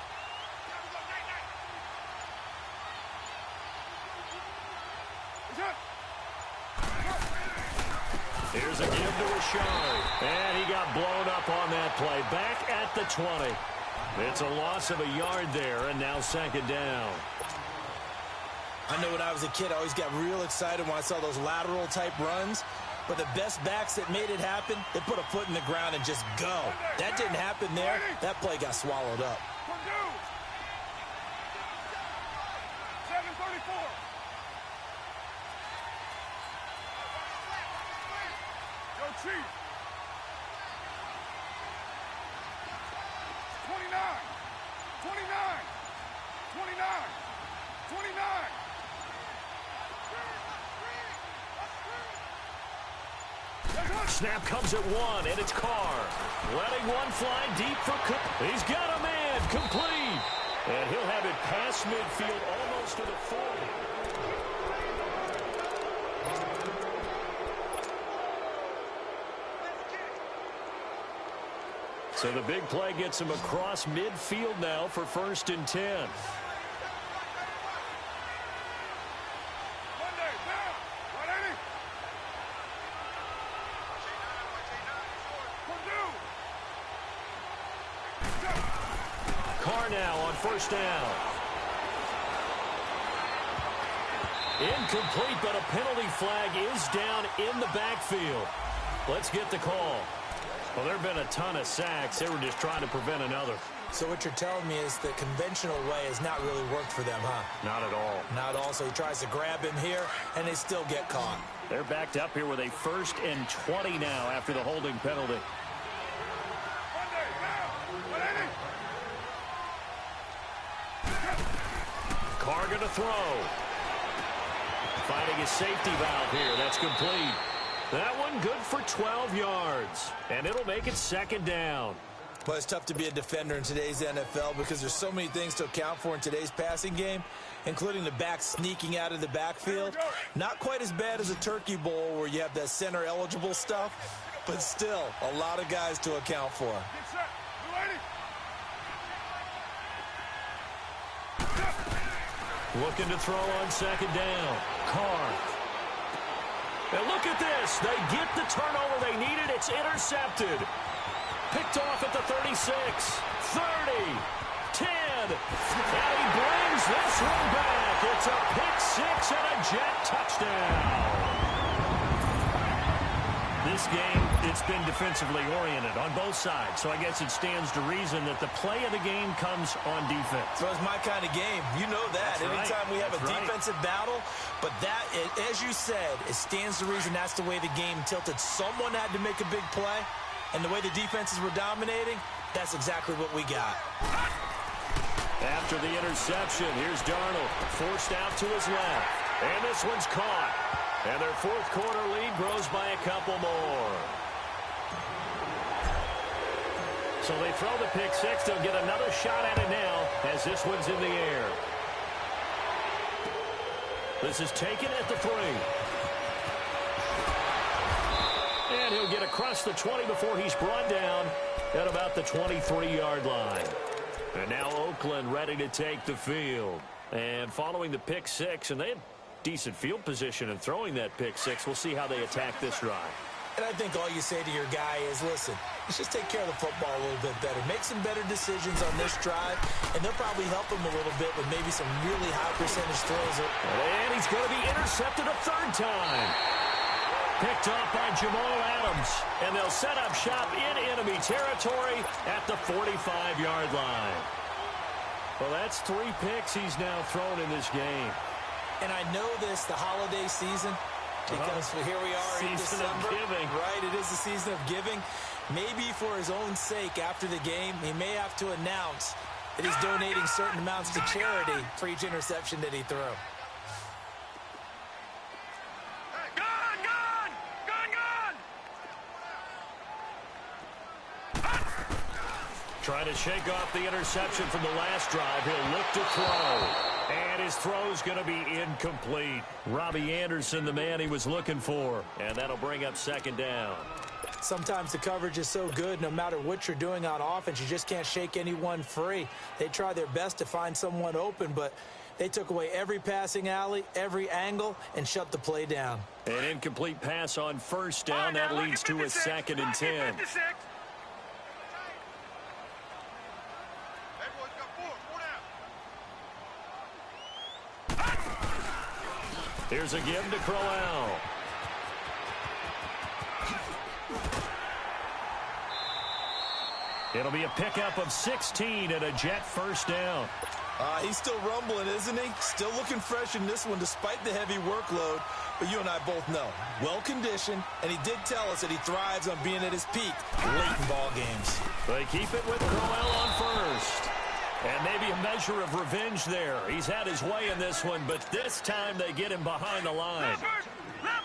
Here's a give to Rashard. And he got blown up on that play. Back at the 20. It's a loss of a yard there, and now second down. I know when I was a kid, I always got real excited when I saw those lateral-type runs. But the best backs that made it happen, they put a foot in the ground and just go. That didn't happen there. That play got swallowed up. 7:34. Go Chief. 29. 29. 29. 29. Snap comes at one, and it's Carr. Letting one fly deep for Cook. He's got a man, complete. And he'll have it past midfield almost to the 40. So the big play gets him across midfield now for 1st and 10. Carr now on 1st down. Incomplete, but a penalty flag is down in the backfield. Let's get the call. Well, there have been a ton of sacks. They were just trying to prevent another. So what you're telling me is the conventional way has not really worked for them, huh? Not at all. Not at all. So he tries to grab him here, and they still get caught. They're backed up here with a 1st and 20 now after the holding penalty. Carr going to throw. Finding his safety valve here. That's complete. That one good for 12 yards. And it'll make it 2nd down. Well, it's tough to be a defender in today's NFL because there's so many things to account for in today's passing game, including the back sneaking out of the backfield. Not quite as bad as a turkey bowl where you have that center-eligible stuff, but still a lot of guys to account for. Looking to throw on 2nd down. Carr. And look at this. They get the turnover they needed. It's intercepted. Picked off at the 36, 30, 10. And he brings this one back. It's a pick 6 and a jet touchdown. This game, it's been defensively oriented on both sides, so I guess it stands to reason that the play of the game comes on defense. So it's my kind of game. You know that. That's Anytime right. we have That's a defensive battle, but that, as you said, it stands to reason that's the way the game tilted. Someone had to make a big play, and the way the defenses were dominating, that's exactly what we got. After the interception, here's Darnold, forced out to his left, and this one's caught. And their 4th quarter lead grows by a couple more. So they throw the pick 6. They'll get another shot at it now as this one's in the air. This is taken at the 3. And he'll get across the 20 before he's brought down at about the 23-yard line. And now Oakland ready to take the field. And following the pick 6, and they had decent field position and throwing that pick 6. We'll see how they attack this drive. And I think all you say to your guy is, listen, let's just take care of the football a little bit better. Make some better decisions on this drive, and they'll probably help him a little bit with maybe some really high percentage throws. And he's going to be intercepted a 3rd time. Picked off by Jamal Adams, and they'll set up shop in enemy territory at the 45-yard line. Well, that's 3 picks he's now thrown in this game. And I know this, the holiday season, because here we are in Season December. of giving. Right, it is the season of giving. Maybe for his own sake, after the game, he may have to announce that he's donating certain amounts to charity for each interception that he threw. Trying to shake off the interception from the last drive. He'll look to throw. And his throw's going to be incomplete. Robbie Anderson, the man he was looking for. And that'll bring up second down. Sometimes the coverage is so good, no matter what you're doing on offense, you just can't shake anyone free. They try their best to find someone open, but they took away every passing alley, every angle, and shut the play down. An incomplete pass on first down. That leads to a 2nd and 10. Here's a give to Crowell. It'll be a pickup of 16 and a Jet first down. He's still rumbling, isn't he? Still looking fresh in this one despite the heavy workload. But you and I both know, well-conditioned, and he did tell us that he thrives on being at his peak late in ball games. They keep it with Crowell on first. And maybe a measure of revenge there. He's had his way in this one, but this time they get him behind the line.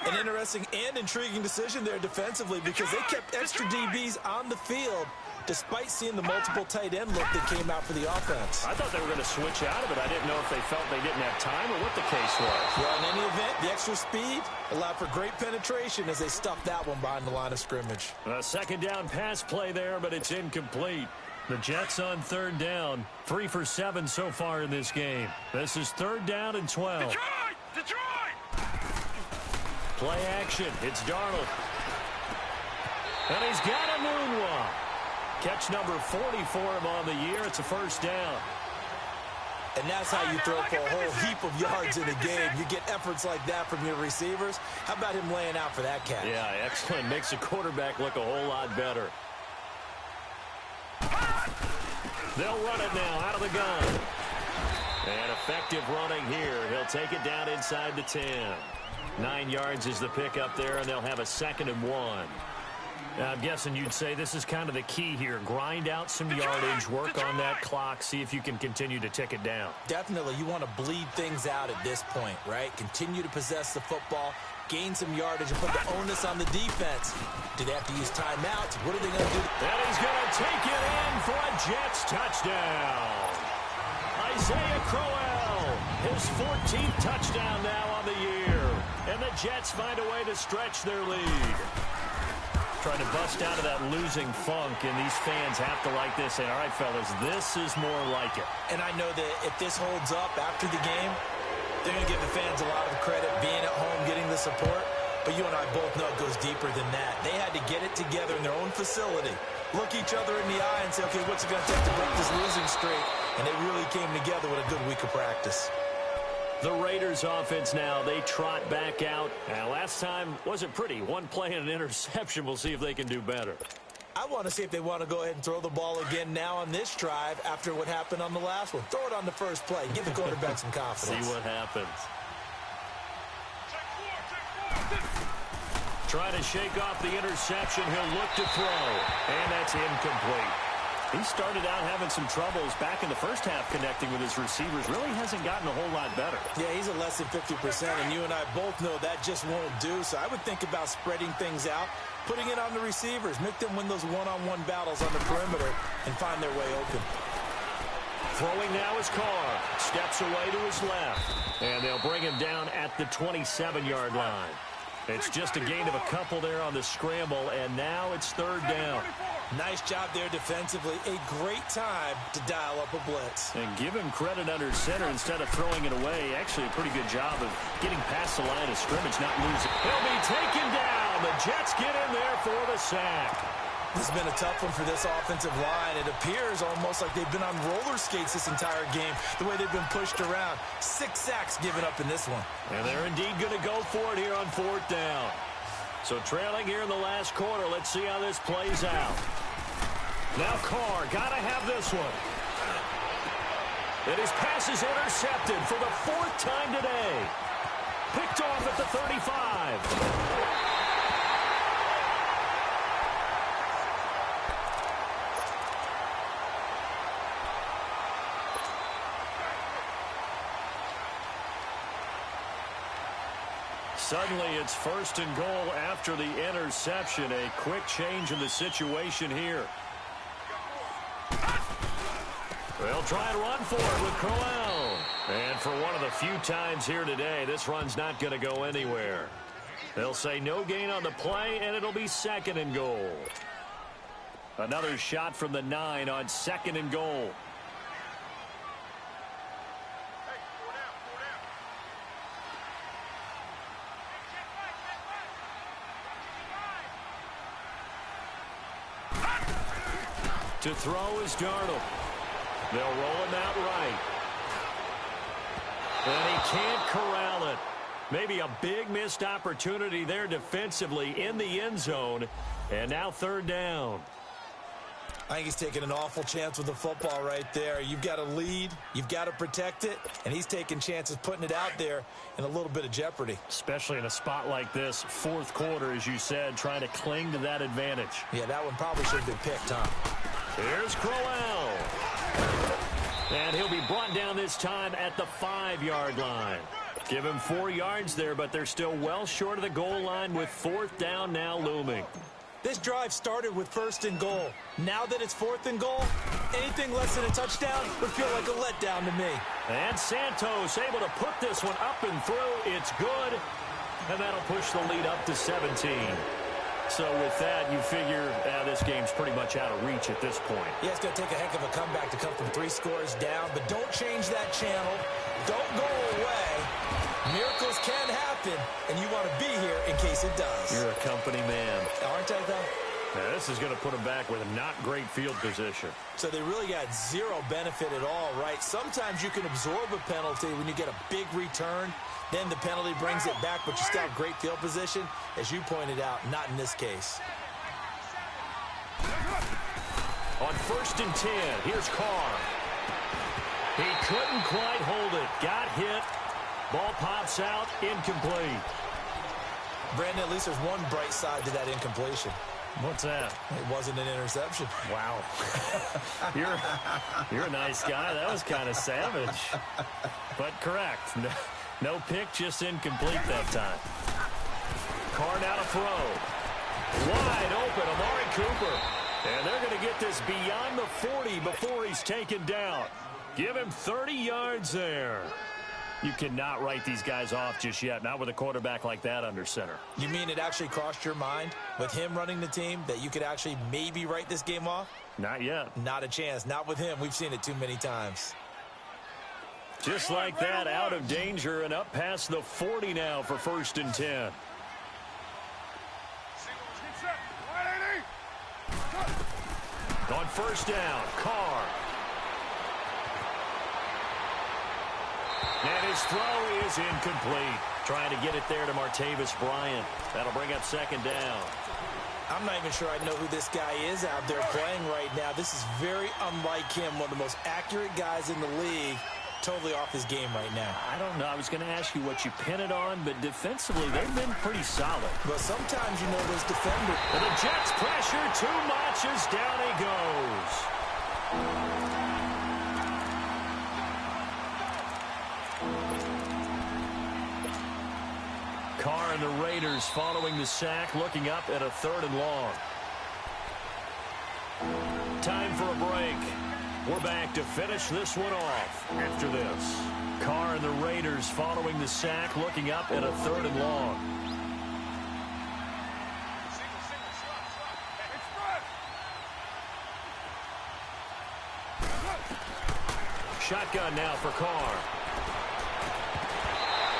An interesting and intriguing decision there defensively because they kept extra DBs on the field despite seeing the multiple tight end look that came out for the offense. I thought they were going to switch out of it. I didn't know if they felt they didn't have time or what the case was. Well, in any event, the extra speed allowed for great penetration as they stuffed that one behind the line of scrimmage. A second down pass play there, but it's incomplete. The Jets on third down, 3 for 7 so far in this game. This is 3rd down and 12. Detroit! Play action. It's Darnold. And he's got a moonwalk. Catch number 40 for him on the year. It's a first down. And that's how you throw for a whole heap of yards in a game. You get efforts like that from your receivers. How about him laying out for that catch? Yeah, excellent. Makes the quarterback look a whole lot better. They'll run it now out of the gun. And effective running here. He'll take it down inside the 10. 9 yards is the pickup there, and they'll have a 2nd and 1. Now, I'm guessing you'd say this is kind of the key here. Grind out some yardage, work on that clock, see if you can continue to tick it down. Definitely. You want to bleed things out at this point, right? Continue to possess the football, gain some yardage, and put the onus on the defense. Do they have to use timeouts? What are they going to do? And he's going to take it in for a Jets touchdown. Isaiah Crowell, his 14th touchdown now on the year. And the Jets find a way to stretch their lead. Trying to bust out of that losing funk, and these fans have to like this. And all right, fellas, this is more like it. And I know that if this holds up after the game, they're going to give the fans a lot of credit being at home, getting the support. But you and I both know it goes deeper than that. They had to get it together in their own facility, look each other in the eye and say, okay, what's it going to take to break this losing streak? And they really came together with a good week of practice. The Raiders offense now, they trot back out. And last time wasn't pretty. One play and an interception. We'll see if they can do better. I want to see if they want to go ahead and throw the ball again now on this drive after what happened on the last one. Throw it on the first play. Give the quarterback some confidence. See what happens. Trying to shake off the interception. He'll look to throw. And that's incomplete. He started out having some troubles back in the first half connecting with his receivers. Really hasn't gotten a whole lot better. Yeah, he's at less than 50%, and you and I both know that just won't do. So I would think about spreading things out, putting it on the receivers, make them win those one-on-one battles on the perimeter, and find their way open. Throwing now is Carr. Steps away to his left. And they'll bring him down at the 27-yard line. It's just a gain of a couple there on the scramble, and now it's 3rd down. Nice job there defensively. A great time to dial up a blitz. And give him credit under center instead of throwing it away. Actually, a pretty good job of getting past the line of scrimmage, not losing. He'll be taken down. The Jets get in there for the sack. This has been a tough one for this offensive line. It appears almost like they've been on roller skates this entire game, the way they've been pushed around. 6 sacks given up in this one. And they're indeed going to go for it here on 4th down. So trailing here in the last quarter, let's see how this plays out. Now Carr, got to have this one. And his pass is intercepted for the 4th time today. Picked off at the 35. Suddenly, it's 1st and goal after the interception. A quick change in the situation here. They'll try and run for it with Crowell. And for one of the few times here today, this run's not going to go anywhere. They'll say no gain on the play, and it'll be 2nd and goal. Another shot from the 9 on 2nd and goal. To throw is Darnold. They'll roll him out right. And he can't corral it. Maybe a big missed opportunity there defensively in the end zone. And now 3rd down. I think he's taking an awful chance with the football right there. You've got to lead. You've got to protect it. And he's taking chances putting it out there in a little bit of jeopardy. Especially in a spot like this, 4th quarter, as you said, trying to cling to that advantage. Yeah, that one probably should have been picked, huh? Here's Crowell. And he'll be brought down this time at the 5-yard line. Give him 4 yards there, but they're still well short of the goal line with 4th down now looming. This drive started with 1st and goal. Now that it's 4th and goal, anything less than a touchdown would feel like a letdown to me. And Santos able to put this one up and through. It's good. And that'll push the lead up to 17. So with that, you figure this game's pretty much out of reach at this point. Yeah, it's going to take a heck of a comeback to come from 3 scores down, but don't change that channel. Don't go away. Miracles can happen, and you want to be here in case it does. You're a company man. Aren't I, though? Now, this is going to put them back with a not great field position. So they really got 0 benefit at all, right? Sometimes you can absorb a penalty when you get a big return. Then the penalty brings it back, but you still have great field position. As you pointed out, not in this case. On 1st and 10, here's Carr. He couldn't quite hold it. Got hit. Ball pops out. Incomplete. Brandon, at least there's one bright side to that incompletion. What's that? It wasn't an interception. Wow. You're a nice guy. That was kind of savage. But correct. No pick, just incomplete that time. Carr now to throw. Wide open, Amari Cooper. And they're going to get this beyond the 40 before he's taken down. Give him 30 yards there. You cannot write these guys off just yet, not with a quarterback like that under center. You mean it actually crossed your mind with him running the team that you could actually maybe write this game off? Not yet. Not a chance. Not with him. We've seen it too many times. Just like that, out of danger and up past the 40 now for 1st and 10. On 1st down, Carr. And his throw is incomplete. Trying to get it there to Martavis Bryant. That'll bring up 2nd down. I'm not even sure I know who this guy is out there playing right now. This is very unlike him, one of the most accurate guys in the league. Totally off his game right now. I don't know. I was going to ask you what you pin it on, but defensively, they've been pretty solid. But sometimes, you know, those defenders. And the Jets pressure too much as down he goes. Carr and the Raiders following the sack, looking up at a 3rd and long. Time for a break. We're back to finish this one off after this. Carr and the Raiders following the sack, looking up at a 3rd and long. Shotgun now for Carr.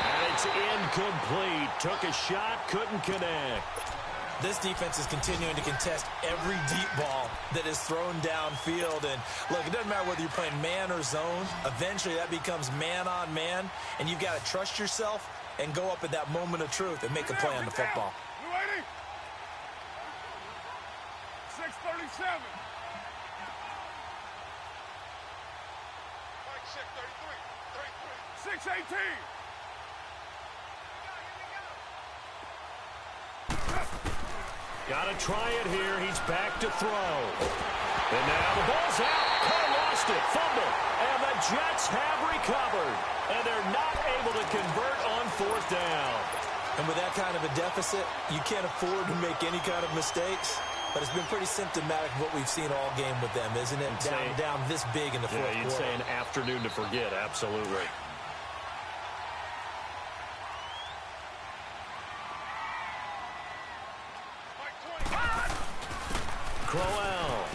And it's incomplete. Took a shot, couldn't connect. This defense is continuing to contest every deep ball that is thrown downfield. And, look, it doesn't matter whether you're playing man or zone. Eventually, that becomes man-on-man. And you've got to trust yourself and go up at that moment of truth and make a play on the football. 6:37. 6:18. Got to try it here. He's back to throw. And now the ball's out. Carr lost it. Fumble. And the Jets have recovered. And they're not able to convert on 4th down. And with that kind of a deficit, you can't afford to make any kind of mistakes. But it's been pretty symptomatic of what we've seen all game with them, isn't it? Down this big in the fourth quarter. Yeah, you'd say an afternoon to forget, absolutely. Crowell.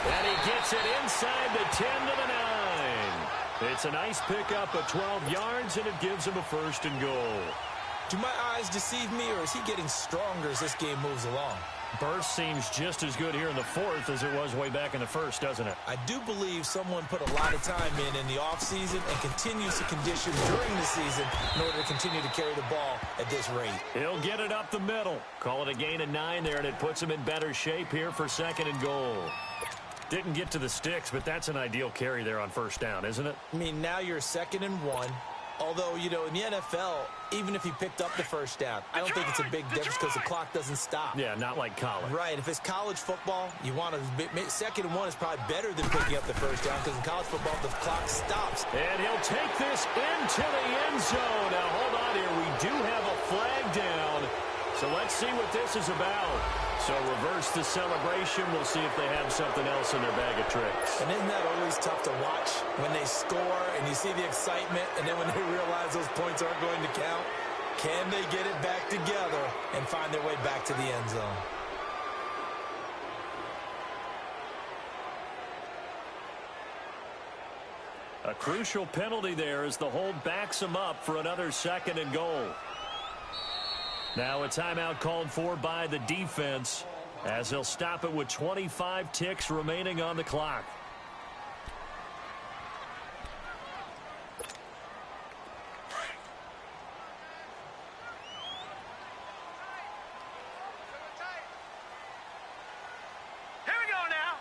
And he gets it inside the 10 to the 9. It's a nice pickup of 12 yards, and it gives him a 1st and goal. Do my eyes deceive me, or is he getting stronger as this game moves along? Burst seems just as good here in the 4th as it was way back in the 1st, doesn't it? I do believe someone put a lot of time in the offseason and continues to condition during the season in order to continue to carry the ball at this rate. He'll get it up the middle. Call it a gain of 9 there, and it puts him in better shape here for 2nd and goal. Didn't get to the sticks, but that's an ideal carry there on 1st down, isn't it? I mean, now you're 2nd and 1. Although, you know, in the NFL, even if he picked up the 1st down, I don't think it's a big difference because the clock doesn't stop. Yeah, not like college. Right. If it's college football, you want to 2nd and 1 is probably better than picking up the 1st down because in college football, the clock stops. And he'll take this into the end zone. Now, hold on here. We do have a flag down. So let's see what this is about. So reverse the celebration. We'll see if they have something else in their bag of tricks. And isn't that always tough to watch when they score and you see the excitement and then when they realize those points aren't going to count? Can they get it back together and find their way back to the end zone? A crucial penalty there as the hold backs him up for another 2nd and goal. Now a timeout called for by the defense as they'll stop it with 25 ticks remaining on the clock. Here we go now.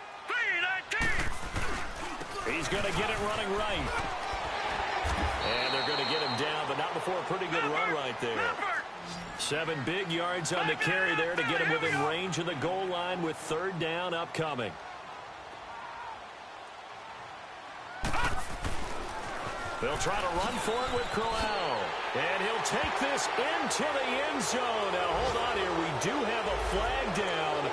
3-19. He's going to get it running right. And they're going to get him down, but not before a pretty good run right there. 7 big yards on the carry there to get him within range of the goal line with 3rd down upcoming. They'll try to run for it with Crowell. And he'll take this into the end zone. Now, hold on here. We do have a flag down.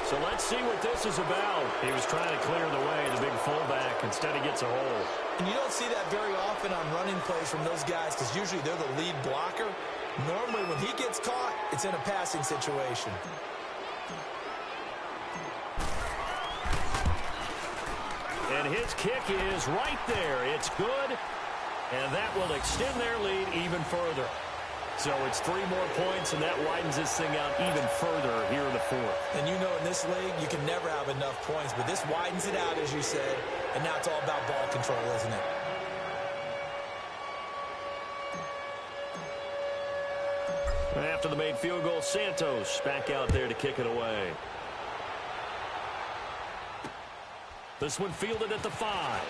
So let's see what this is about. He was trying to clear the way, the big fullback. Instead, he gets a hole. And you don't see that very often on running plays from those guys because usually they're the lead blocker. Normally, when he gets caught, it's in a passing situation. And his kick is right there. It's good, and that will extend their lead even further. So it's 3 more points, and that widens this thing out even further here in the 4th. And you know in this league, you can never have enough points, but this widens it out, as you said, and now it's all about ball control, isn't it? After the made field goal, Santos back out there to kick it away. This one fielded at the 5.